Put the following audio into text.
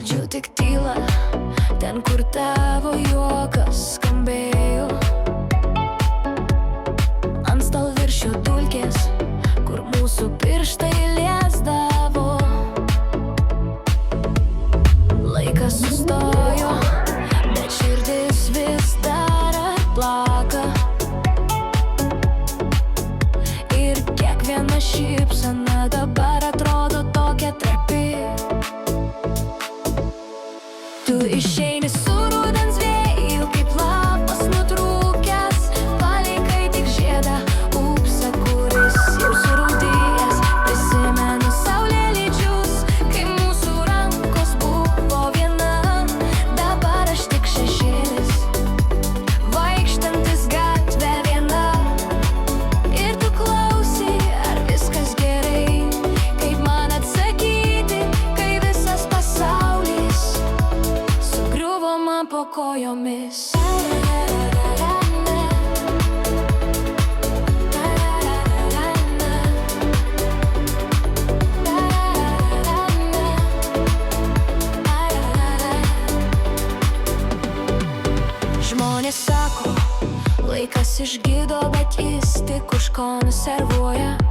Girdžiu tik tylą, ten kur tavo juokas skambėjo. Ant stalviršio dulkės, kur mūsų pirštai liesdavo. Laikas sustojo, bet širdis vis dar atplaka. Ir kiekviena šypsena dabar atrodo tokia trapi. Tu išeini su rudens vėju, kaip lapas nutrūkęs, palikai tik žiedą, upsą, kuris jau surūdijęs. Prisimenu saulėlydžius, kai mūsų rankos buvo viena, dabar aš tik šešėlis, vaikštantis gatvę viena. Ir tu klausai, ar viskas gerai, kaip man atsakyti, kai visas pasaulis sugriuvo man po kojomis. Žmonės sako, laikas išgydo, bet jis tik užkonservuoja.